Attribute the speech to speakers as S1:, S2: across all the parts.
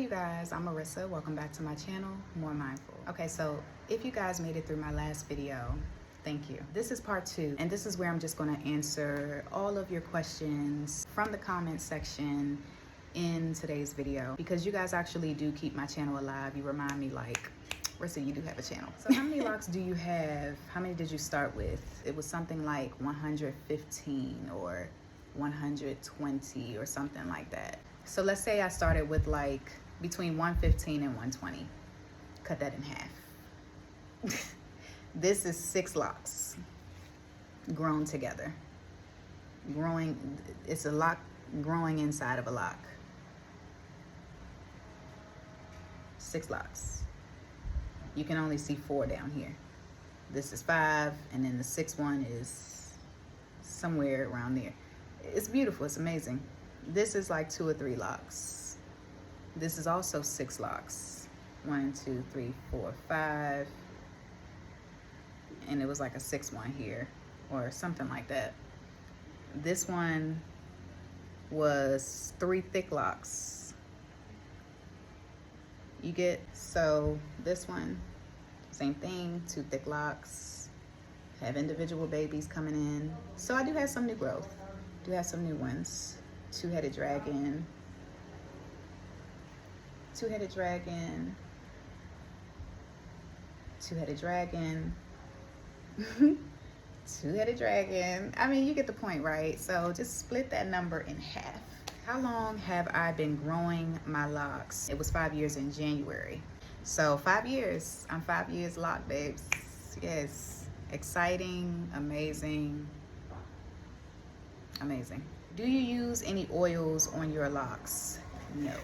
S1: you guys, I'm Marissa. Welcome back to my channel, More Mindful. Okay, so if you guys made it through my last video, thank you. This is part 2, and this is where I'm just going to answer all of your questions from the comment section in today's video, because you guys actually do keep my channel alive. You remind me, like, Marissa, you do have a channel. So how many locks do you have? How many did you start with? It was something like 115 or 120 or something like that. So let's say I started with like between 115 and 120. Cut that in half. This is 6 locks grown together. It's a lock growing inside of a lock. 6 locks. You can only see 4 down here. This is 5, and then the 6th one is somewhere around there. It's beautiful, it's amazing. This is like 2 or 3 locks. This is also 6 locks. 1, 2, 3, 4, 5. And it was like a 6th one here, or something like that. This one was 3 thick locks. You get, so this one, same thing, 2 thick locks. Have individual babies coming in. So I do have some new growth. Do have some new ones. 2-headed dragon. 2-headed dragon. 2-headed dragon. 2-headed dragon. I mean, you get the point, right? So just split that number in half. How long have I been growing my locks? It was 5 years in January. So 5 years. I'm 5 years locked, babes. Yes. Exciting, amazing, amazing. Do you use any oils on your locks? No.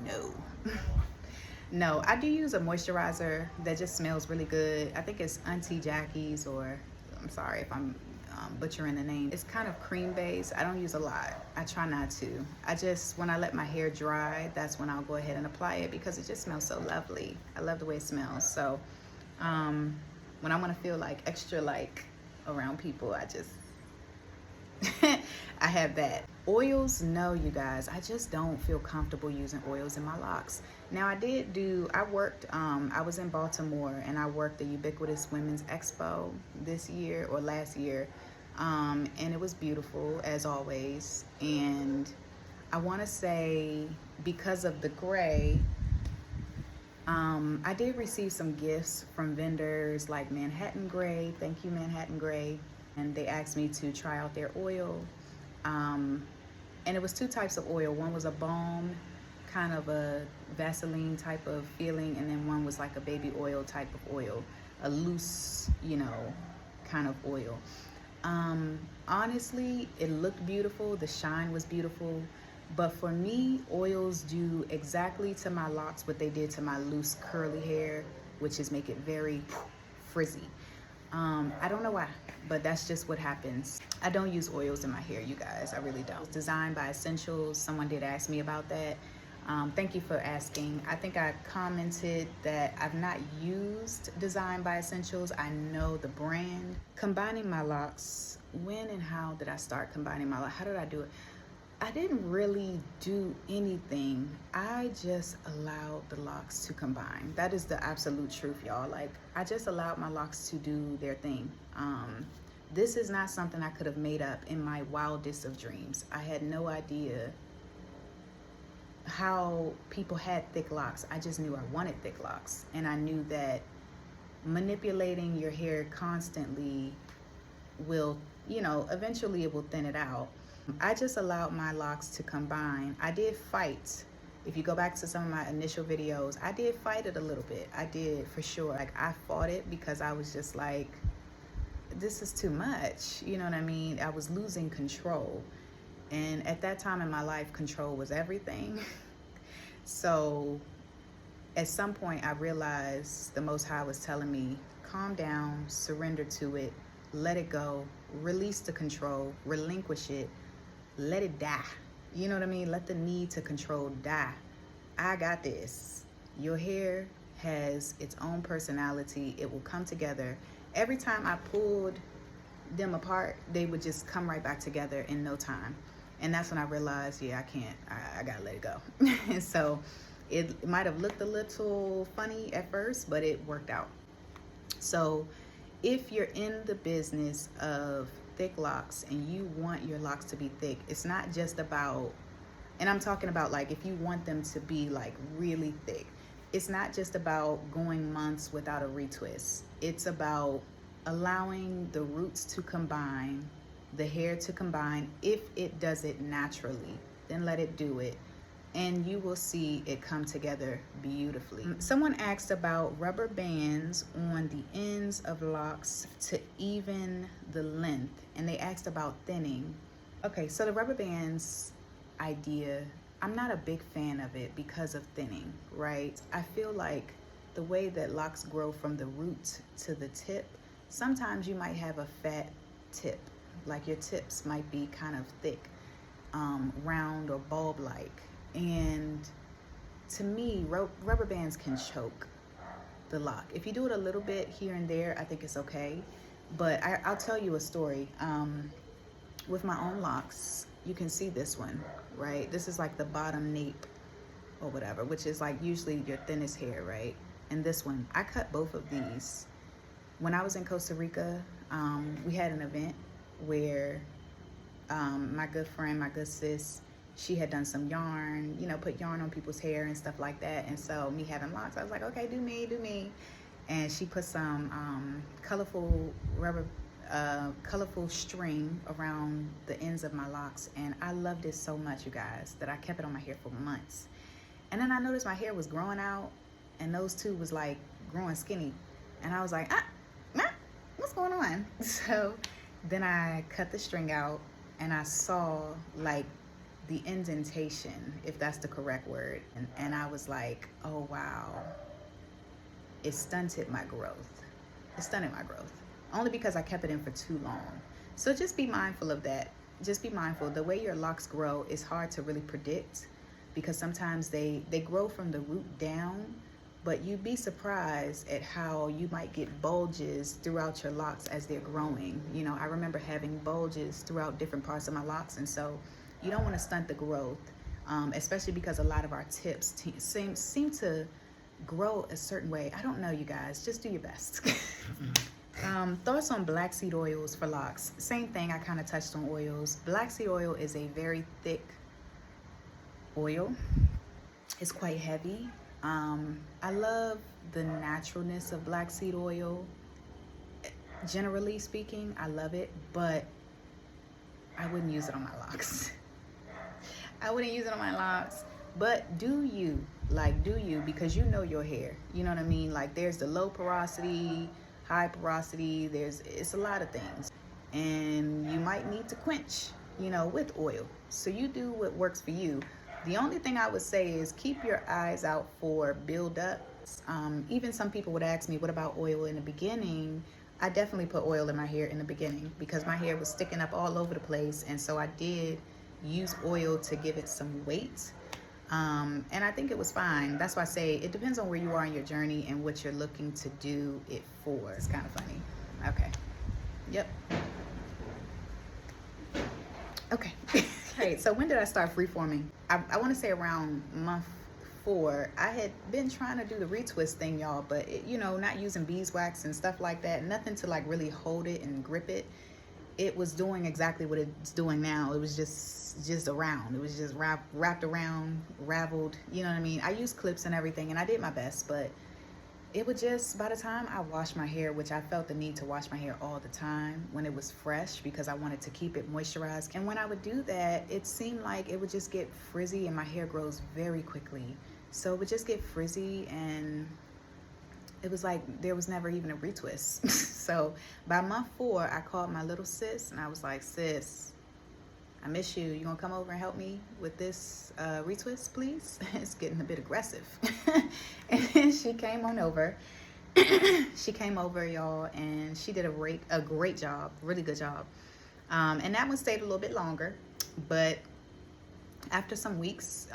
S1: No. No, I do use a moisturizer that just smells really good. I think it's Auntie Jackie's, or I'm sorry if I'm butchering the name. It's kind of cream based. I don't use a lot. I try not to. I just, when I let my hair dry, that's when I'll go ahead and apply it, because it just smells so lovely. I love the way it smells. So when I want to feel like extra like around people, I just I have that. Oils, no, you guys, I just don't feel comfortable using oils in my locks. Now I worked, I was in Baltimore, and I worked the Ubiquitous Women's Expo this year or last year, and it was beautiful as always. And I want to say, because of the gray, I did receive some gifts from vendors like Manhattan Gray. Thank you, Manhattan Gray. And they asked me to try out their oil. And it was 2 types of oil. One was a balm, kind of a Vaseline type of feeling, and then one was like a baby oil type of oil, a loose, you know, kind of oil. Honestly, it looked beautiful. The shine was beautiful. But for me, oils do exactly to my locks what they did to my loose curly hair, which is make it very frizzy. I don't know why, but that's just what happens. I don't use oils in my hair, you guys. I really don't. It's designed by Essentials. Someone did ask me about that. Thank you for asking. I think I commented that I've not used Designed by Essentials. I know the brand. Combining my locks. When and how did I start combining my locks? How did I do it? I didn't really do anything. I just allowed the locks to combine. That is the absolute truth, y'all. Like, I just allowed my locks to do their thing. This is not something I could have made up in my wildest of dreams. I had no idea how people had thick locks. I just knew I wanted thick locks. And I knew that manipulating your hair constantly will, you know, eventually it will thin it out. I just allowed my locks to combine. I did fight. If you go back to some of my initial videos, I did fight it a little bit. I did, for sure. Like, I fought it because I was just like, this is too much. You know what I mean? I was losing control. And at that time in my life, control was everything. So at some point I realized the Most High was telling me, calm down, surrender to it, let it go, release the control, relinquish it, let it die. You know what I mean? Let the need to control die. I got this. Your hair has its own personality. It will come together. Every time I pulled them apart, they would just come right back together in no time. And that's when I realized, yeah, I can't, I gotta let it go. And so it might have looked a little funny at first, but it worked out. So if you're in the business of thick locks and you want your locks to be thick, it's not just about, and I'm talking about like if you want them to be like really thick, it's not just about going months without a retwist. It's about allowing the roots to combine, the hair to combine. If it does it naturally, then let it do it, and you will see it come together beautifully. Someone asked about rubber bands on the ends of locks to even the length, and they asked about thinning. Okay, so the rubber bands idea, I'm not a big fan of it because of thinning, right? I feel like the way that locks grow from the root to the tip, sometimes you might have a fat tip, like your tips might be kind of thick, round or bulb-like. And to me, rubber bands can choke the lock. If you do it a little bit here and there, I think it's okay. But I'll tell you a story. With my own locks, you can see this one, right? This is like the bottom nape or whatever, which is like usually your thinnest hair, right? And this one, I cut both of these. When I was in Costa Rica, we had an event where my good friend, my good sis, she had done some yarn, you know, put yarn on people's hair and stuff like that. And so me having locks, I was like, okay, do me, do me. And she put some colorful colorful string around the ends of my locks. And I loved it so much, you guys, that I kept it on my hair for months. And then I noticed my hair was growing out and those two was like growing skinny. And I was like, what's going on? So then I cut the string out and I saw like the indentation, if that's the correct word. And I was like, oh wow, it stunted my growth. It stunted my growth. Only because I kept it in for too long. So just be mindful of that. Just be mindful. The way your locks grow is hard to really predict because sometimes they grow from the root down, but you'd be surprised at how you might get bulges throughout your locks as they're growing. You know, I remember having bulges throughout different parts of my locks, and so you don't want to stunt the growth, especially because a lot of our tips seem to grow a certain way. I don't know, you guys. Just do your best. Thoughts on black seed oils for locks. Same thing, I kind of touched on oils. Black seed oil is a very thick oil. It's quite heavy. I love the naturalness of black seed oil. Generally speaking, I love it, but I wouldn't use it on my locks. I wouldn't use it on my locks, but do you, because you know your hair, you know what I mean? Like there's the low porosity, high porosity, it's a lot of things. And you might need to quench, you know, with oil. So you do what works for you. The only thing I would say is keep your eyes out for buildups. Even some people would ask me, what about oil in the beginning? I definitely put oil in my hair in the beginning because my hair was sticking up all over the place. And so I did use oil to give it some weight. And I think it was fine. That's why I say it depends on where you are in your journey and what you're looking to do it for. It's kind of funny. Okay. Yep. Okay. Hey, so when did I start freeforming? I want to say around month 4. I had been trying to do the retwist thing, y'all, but you know, not using beeswax and stuff like that. Nothing to like really hold it and grip it. It was doing exactly what it's doing now. It was just around. It was just wrapped around, raveled. You know what I mean? I used clips and everything, and I did my best, but it would just, by the time I washed my hair, which I felt the need to wash my hair all the time when it was fresh because I wanted to keep it moisturized. And when I would do that, it seemed like it would just get frizzy, and my hair grows very quickly. So it would just get frizzy, and it was like there was never even a retwist. So by month 4, I called my little sis and I was like, sis, I miss you. You gonna come over and help me with this retwist, please? It's getting a bit aggressive. And then she came on over. She came over, y'all, and she did a great job, really good job. And that one stayed a little bit longer, but after some weeks,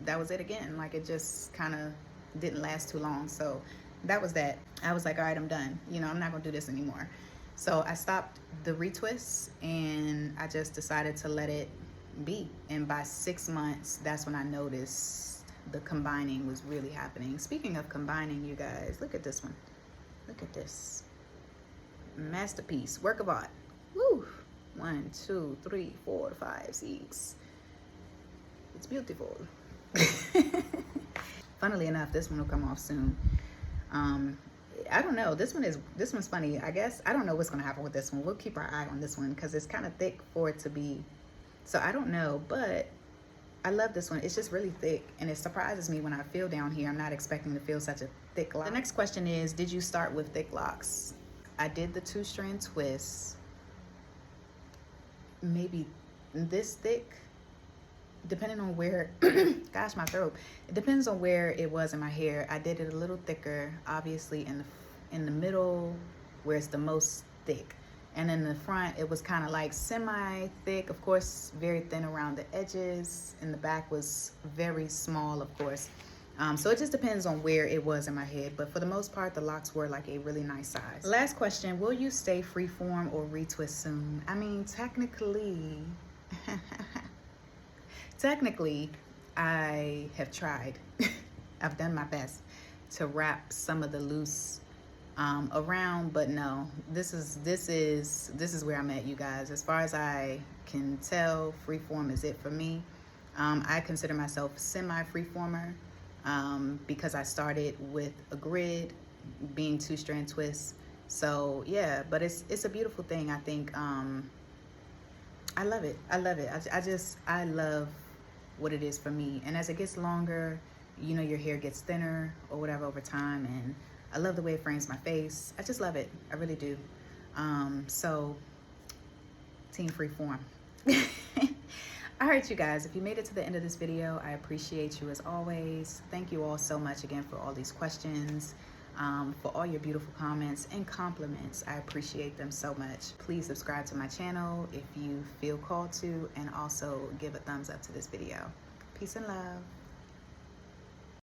S1: that was it again. Like it just kind of didn't last too long. So that was that. I was like, all right, I'm done. You know, I'm not gonna do this anymore. So I stopped the retwists and I just decided to let it be. And by 6 months, that's when I noticed the combining was really happening. Speaking of combining, you guys, look at this one. Look at this. Masterpiece, work of art. Woo! 1, 2, 3, 4, 5, 6. It's beautiful. Funnily enough, this one will come off soon. I don't know. This one's funny. I guess I don't know what's gonna happen with this one. We'll keep our eye on this one because it's kind of thick for it to be. So I don't know, but I love this one. It's just really thick, and it surprises me when I feel down here. I'm not expecting to feel such a thick lock. The next question is, did you start with thick locks? I did the 2-strand twist, maybe this thick, depending on where, gosh, my throat. It depends on where it was in my hair. I did it a little thicker, obviously in the middle where it's the most thick. And in the front, it was kind of like semi-thick, of course, very thin around the edges. And the back was very small, of course. So it just depends on where it was in my head. But for the most part, the locks were like a really nice size. Last question, will you stay freeform or retwist soon? I mean, technically, I have tried. I've done my best to wrap some of the loose around, but no, this is where I'm at, you guys. As far as I can tell, freeform is it for me. I consider myself semi-freeformer because I started with a grid, being 2-strand twists. So yeah, but it's a beautiful thing. I think I love it. I love it. I love what it is for me. And as it gets longer, you know, your hair gets thinner or whatever over time, and I love the way it frames my face. I just love it. I really do. So team freeform. All right, you guys, if you made it to the end of this video, I appreciate you as always. Thank you all so much again for all these questions, for all your beautiful comments and compliments. I appreciate them so much. Please subscribe to my channel if you feel called to, and also give a thumbs up to this video. Peace and love.